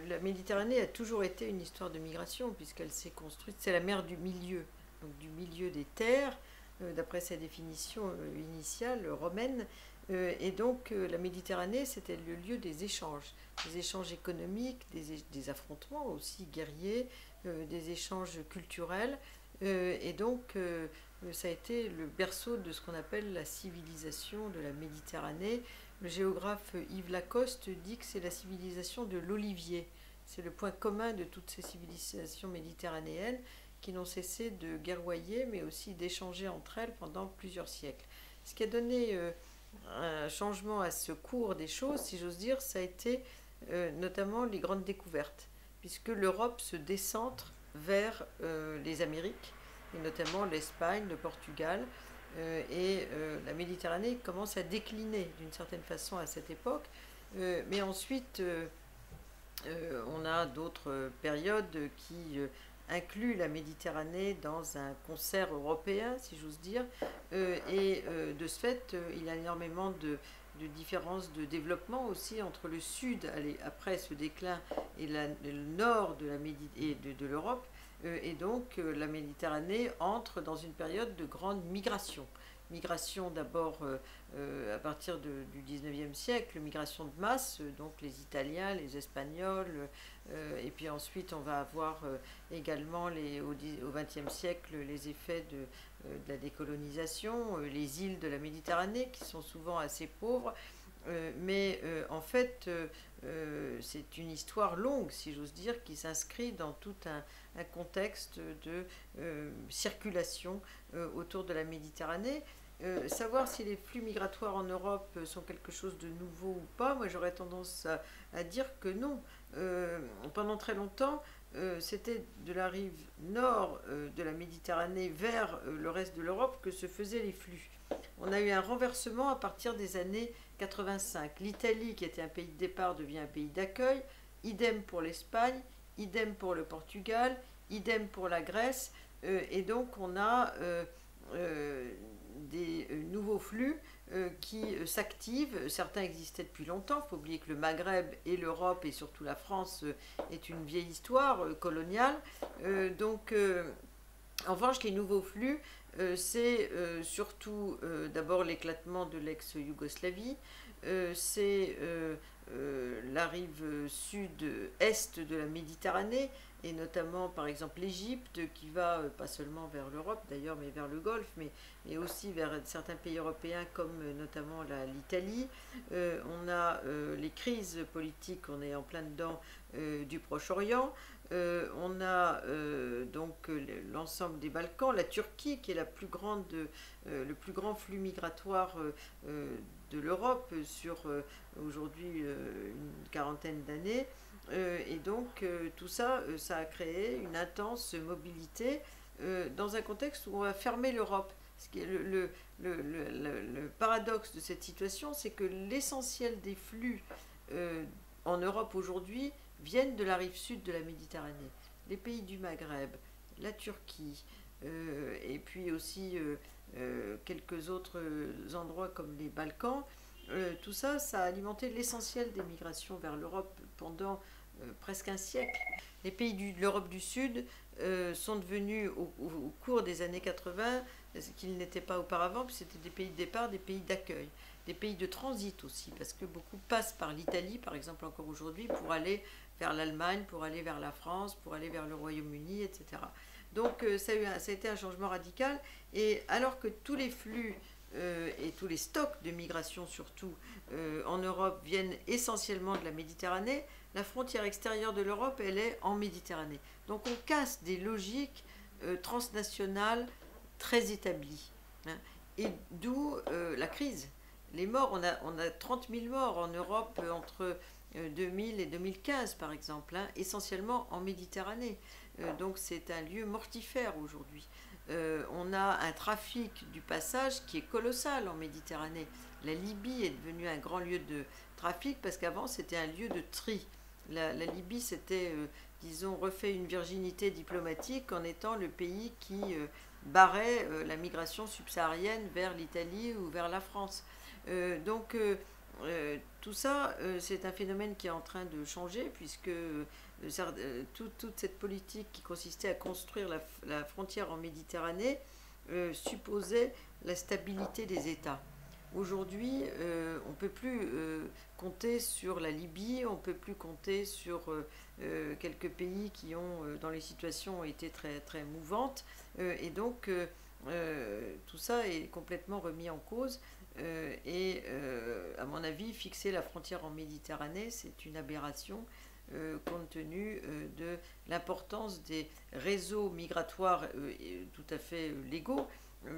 la Méditerranée a toujours été une histoire de migration, puisqu'elle s'est construite, c'est la mer du milieu, donc du milieu des terres, d'après sa définition initiale romaine. Et donc la Méditerranée, c'était le lieu des échanges économiques, des affrontements aussi guerriers, des échanges culturels. Et donc ça a été le berceau de ce qu'on appelle la civilisation de la Méditerranée. Le géographe Yves Lacoste dit que c'est la civilisation de l'olivier. C'est le point commun de toutes ces civilisations méditerranéennes qui n'ont cessé de guerroyer, mais aussi d'échanger entre elles pendant plusieurs siècles. Ce qui a donné un changement à ce cours des choses, si j'ose dire, ça a été notamment les grandes découvertes, puisque l'Europe se décentre vers les Amériques, et notamment l'Espagne, le Portugal, la Méditerranée commence à décliner d'une certaine façon à cette époque. Mais ensuite, on a d'autres périodes qui incluent la Méditerranée dans un concert européen, si j'ose dire. De ce fait, il y a énormément de différences de développement aussi entre le sud, après ce déclin, et le nord de l'Europe. Et donc la Méditerranée entre dans une période de grande migration. Migration d'abord à partir du 19e siècle, migration de masse, donc les Italiens, les Espagnols, et puis ensuite on va avoir également au 20e siècle les effets de la décolonisation, les îles de la Méditerranée qui sont souvent assez pauvres. En fait, c'est une histoire longue, si j'ose dire, qui s'inscrit dans tout un contexte de circulation autour de la Méditerranée. Savoir si les flux migratoires en Europe sont quelque chose de nouveau ou pas, moi j'aurais tendance à dire que non. Pendant très longtemps, c'était de la rive nord de la Méditerranée vers le reste de l'Europe que se faisaient les flux. On a eu un renversement à partir des années 85. L'Italie, qui était un pays de départ, devient un pays d'accueil. Idem pour l'Espagne, idem pour le Portugal, idem pour la Grèce. Et donc on a des nouveaux flux qui s'activent. Certains existaient depuis longtemps. Il ne faut oublier que le Maghreb et l'Europe, et surtout la France, est une vieille histoire coloniale. En revanche, les nouveaux flux, c'est surtout d'abord l'éclatement de l'ex-Yougoslavie, c'est la rive sud-est de la Méditerranée, et notamment par exemple l'Égypte, qui va pas seulement vers l'Europe d'ailleurs, mais vers le Golfe, mais aussi vers certains pays européens comme notamment l'Italie. On a les crises politiques, on est en plein dedans du Proche-Orient. On a donc l'ensemble des Balkans, la Turquie qui est le plus grand flux migratoire de l'Europe sur aujourd'hui une quarantaine d'années. Et donc tout ça, ça a créé une intense mobilité dans un contexte où on va fermer l'Europe. Ce qui est le paradoxe de cette situation, c'est que l'essentiel des flux en Europe aujourd'hui viennent de la rive sud de la Méditerranée. Les pays du Maghreb, la Turquie, et puis aussi quelques autres endroits comme les Balkans. Tout ça, ça a alimenté l'essentiel des migrations vers l'Europe pendant presque un siècle. Les pays de l'Europe du Sud sont devenus au cours des années 80 ce qu'ils n'étaient pas auparavant, puis c'était des pays de départ, des pays d'accueil, des pays de transit aussi, parce que beaucoup passent par l'Italie, par exemple encore aujourd'hui, pour aller vers l'Allemagne, pour aller vers la France, pour aller vers le Royaume-Uni, etc. Donc ça a été un changement radical, et alors que tous les flux et tous les stocks de migration surtout en Europe viennent essentiellement de la Méditerranée, la frontière extérieure de l'Europe, elle est en Méditerranée. Donc on casse des logiques transnationales très établies. Hein, et d'où la crise. Les morts, on a 30 000 morts en Europe entre 2000 et 2015 par exemple, hein, essentiellement en Méditerranée. Donc c'est un lieu mortifère aujourd'hui. On a un trafic du passage qui est colossal en Méditerranée. La Libye est devenue un grand lieu de trafic parce qu'avant c'était un lieu de tri. La Libye s'était, disons, refait une virginité diplomatique en étant le pays qui barrait la migration subsaharienne vers l'Italie ou vers la France. Donc tout ça, c'est un phénomène qui est en train de changer, puisque toute cette politique qui consistait à construire la frontière en Méditerranée supposait la stabilité des États. Aujourd'hui, on ne peut plus compter sur la Libye, on ne peut plus compter sur quelques pays qui ont, dans les situations, été très, très mouvantes. Et donc, tout ça est complètement remis en cause. À mon avis, fixer la frontière en Méditerranée, c'est une aberration compte tenu de l'importance des réseaux migratoires tout à fait légaux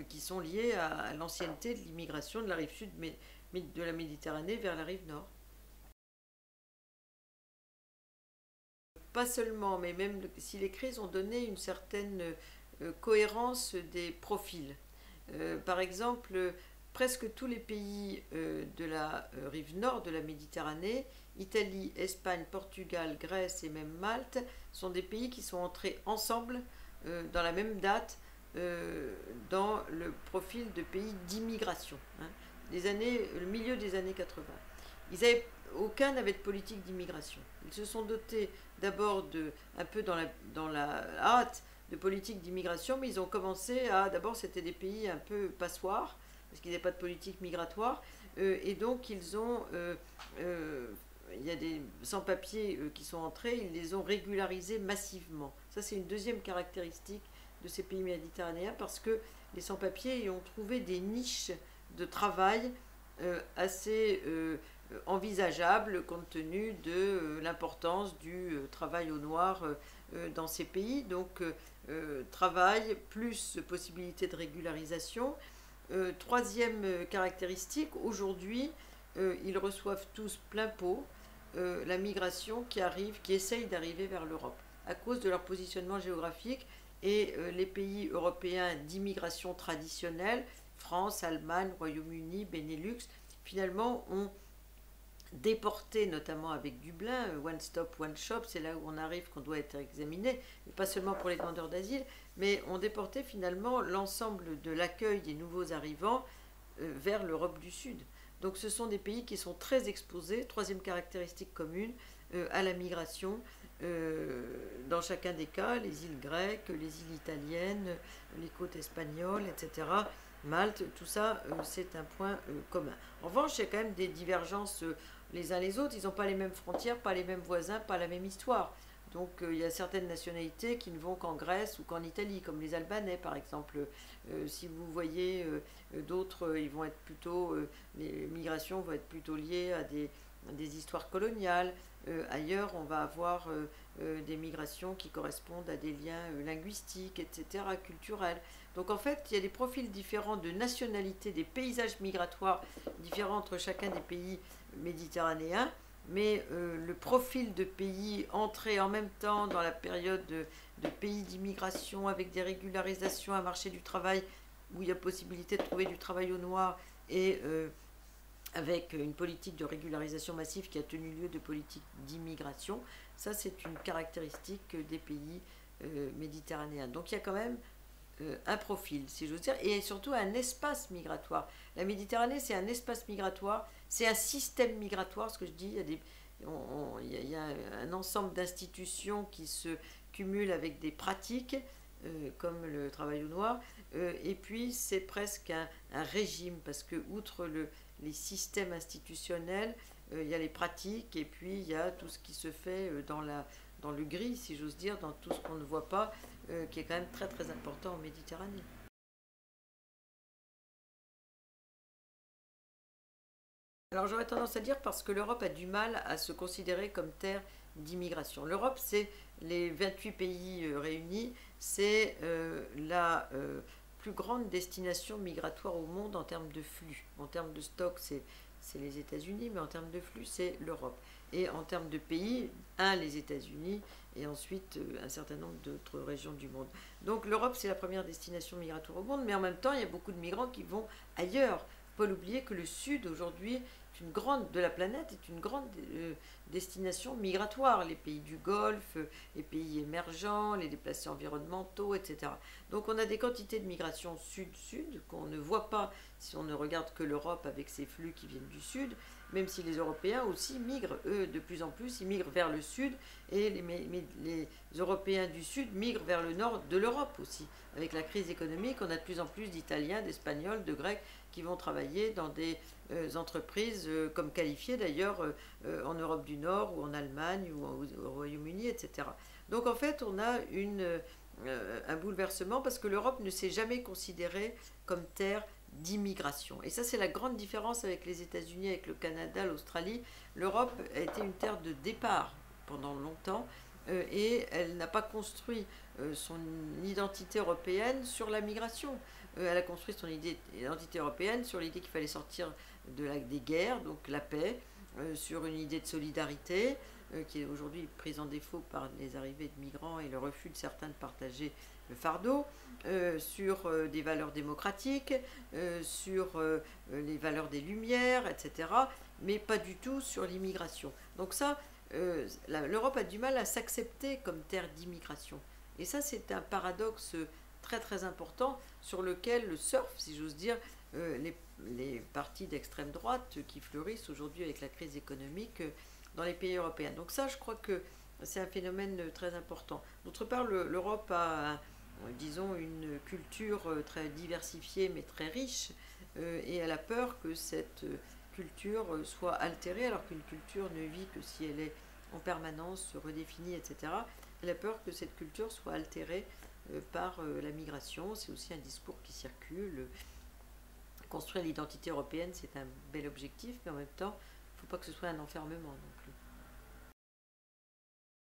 qui sont liés à l'ancienneté de l'immigration de la rive sud de la Méditerranée vers la rive nord. Pas seulement, mais même si les crises ont donné une certaine cohérence des profils. Par exemple, presque tous les pays de la rive nord de la Méditerranée, Italie, Espagne, Portugal, Grèce et même Malte, sont des pays qui sont entrés ensemble dans la même date dans le profil de pays d'immigration, hein, le milieu des années 80. Aucun n'avait de politique d'immigration. Ils se sont dotés d'abord un peu dans la hâte de politique d'immigration, mais ils ont commencé d'abord c'était des pays un peu passoires, parce qu'ils n'avaient pas de politique migratoire, et donc il y a des sans-papiers qui sont entrés, ils les ont régularisés massivement. Ça, c'est une deuxième caractéristique de ces pays méditerranéens, parce que les sans-papiers y ont trouvé des niches de travail assez envisageables compte tenu de l'importance du travail au noir dans ces pays. Donc, travail plus possibilité de régularisation. Troisième caractéristique, aujourd'hui, ils reçoivent tous plein pot la migration qui essaye d'arriver vers l'Europe à cause de leur positionnement géographique. Et les pays européens d'immigration traditionnelle, France, Allemagne, Royaume-Uni, Benelux, finalement ont déporté, notamment avec Dublin, One Stop, One Shop, c'est là où on arrive qu'on doit être examiné, et pas seulement pour les demandeurs d'asile, mais ont déporté finalement l'ensemble de l'accueil des nouveaux arrivants vers l'Europe du Sud. Donc ce sont des pays qui sont très exposés, troisième caractéristique commune, à la migration, dans chacun des cas, les îles grecques, les îles italiennes, les côtes espagnoles, etc. Malte, tout ça, c'est un point commun. En revanche, il y a quand même des divergences les uns les autres. Ils n'ont pas les mêmes frontières, pas les mêmes voisins, pas la même histoire. Donc il y a certaines nationalités qui ne vont qu'en Grèce ou qu'en Italie, comme les Albanais par exemple. Si vous voyez d'autres, ils vont être plutôt, les migrations vont être plutôt liées à des histoires coloniales. Ailleurs, on va avoir des migrations qui correspondent à des liens linguistiques, etc., culturels. Donc en fait, il y a des profils différents de nationalité, des paysages migratoires différents entre chacun des pays méditerranéens, mais le profil de pays entrés en même temps dans la période de pays d'immigration avec des régularisations, un marché du travail où il y a possibilité de trouver du travail au noir et avec une politique de régularisation massive qui a tenu lieu de politique d'immigration. Ça, c'est une caractéristique des pays méditerranéens. Donc il y a quand même un profil, si j'ose dire, et surtout un espace migratoire. La Méditerranée, c'est un espace migratoire, c'est un système migratoire, ce que je dis, il y a un ensemble d'institutions qui se cumulent avec des pratiques, comme le travail au noir, et puis c'est presque un régime, parce que outre les systèmes institutionnels, il y a les pratiques, et puis il y a tout ce qui se fait dans le gris, si j'ose dire, dans tout ce qu'on ne voit pas, qui est quand même très très important en Méditerranée. Alors j'aurais tendance à dire parce que l'Europe a du mal à se considérer comme terre d'immigration. L'Europe, c'est les 28 pays réunis, c'est la plus grande destination migratoire au monde en termes de flux. En termes de stock, c'est les États-Unis, mais en termes de flux, c'est l'Europe. Et en termes de pays, les États-Unis, et ensuite un certain nombre d'autres régions du monde. Donc l'Europe, c'est la première destination migratoire au monde, mais en même temps, il y a beaucoup de migrants qui vont ailleurs. Il ne faut pas l'oublier que le Sud, aujourd'hui, de la planète, est une grande destination migratoire. Les pays du Golfe, les pays émergents, les déplacés environnementaux, etc. Donc on a des quantités de migration sud-sud qu'on ne voit pas si on ne regarde que l'Europe avec ses flux qui viennent du Sud. même si les Européens aussi migrent, eux, de plus en plus, ils migrent vers le sud, et les Européens du sud migrent vers le nord de l'Europe aussi. Avec la crise économique, on a de plus en plus d'Italiens, d'Espagnols, de Grecs qui vont travailler dans des entreprises comme qualifiées d'ailleurs en Europe du Nord ou en Allemagne ou au Royaume-Uni, etc. Donc en fait, on a un bouleversement parce que l'Europe ne s'est jamais considérée comme terre d'immigration. Et ça, c'est la grande différence avec les États-Unis, avec le Canada, l'Australie. L'Europe a été une terre de départ pendant longtemps et elle n'a pas construit son identité européenne sur la migration. Elle a construit son identité européenne sur l'idée qu'il fallait sortir des guerres, donc la paix, sur une idée de solidarité, qui est aujourd'hui prise en défaut par les arrivées de migrants et le refus de certains de partager le fardeau, sur des valeurs démocratiques, sur les valeurs des Lumières, etc., mais pas du tout sur l'immigration. Donc ça, l'Europe a du mal à s'accepter comme terre d'immigration. Et ça, c'est un paradoxe très très important sur lequel le surf, si j'ose dire, les partis d'extrême droite qui fleurissent aujourd'hui avec la crise économique dans les pays européens. Donc ça, je crois que c'est un phénomène très important. D'autre part, l'Europe a, disons, une culture très diversifiée mais très riche, et elle a peur que cette culture soit altérée, alors qu'une culture ne vit que si elle est en permanence redéfinie, etc. Elle a peur que cette culture soit altérée par la migration. C'est aussi un discours qui circule. Construire l'identité européenne, c'est un bel objectif, mais en même temps, il ne faut pas que ce soit un enfermement. Donc.